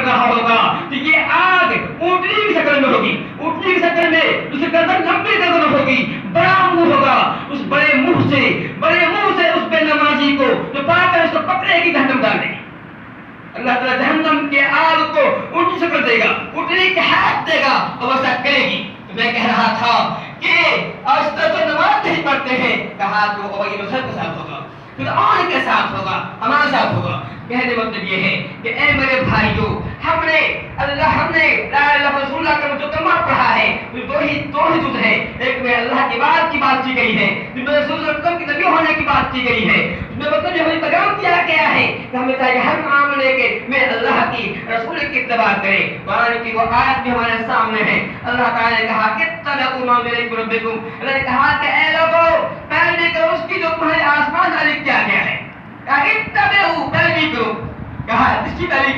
رہا ہوگا تو یہ آگ اونٹنی کی شکل میں ہوگی، اونٹنی کی شکل میں اس کی گردن لمبی گردن ہوگی، بڑا منہ ہوگا، اس بڑے منہ سے اس بے نمازی کو جو پا کر اس کو پکڑے گی، جہنم ڈال دے گی۔ اللہ تعالیٰ جہنم کے آگ کو اونٹنی شکل دے گا، اونٹنی کے ہاتھ دے گا اور ویسا کرے گی۔ تو میں کہہ رہا تھا کہ آج تک جو نماز نہیں پڑھتے ہیں کہا کہ وہ ابی لہب کے ساتھ ہوگا، فرعون کے ساتھ ہوگا، ہمارے ساتھ ہوگا۔ کہنے کا مطلب یہ ہے کہ اے میرے بھائیو، ہم نے لا الہ الا رسول اللہ کا جو کلمہ پڑھا ہے دو ہی جز ہے، ایک میں اللہ کی بات کی گئی ہے، جس میں رسول اللہ کے نبی ہونے کی بات کی گئی ہے، اس میں مطلب یہ ہمیں پیغام دیا گیا ہے کہ ہمیں چاہیے ہر معاملے کے میں اللہ کی رسول کی اتباع کریں۔ قرآن کی وہ آیت بھی ہمارے سامنے ہے، اللہ تعالیٰ نے کہا اتبعوا ما انزل الیکم من ربکم، اللہ نے کہا کہ اے لوگوں پیروی کرو اس کی جو تمہارے آسمان نازل کیا گیا ہے، اتبعوا پیروی کرو، کہا جس کی پیروی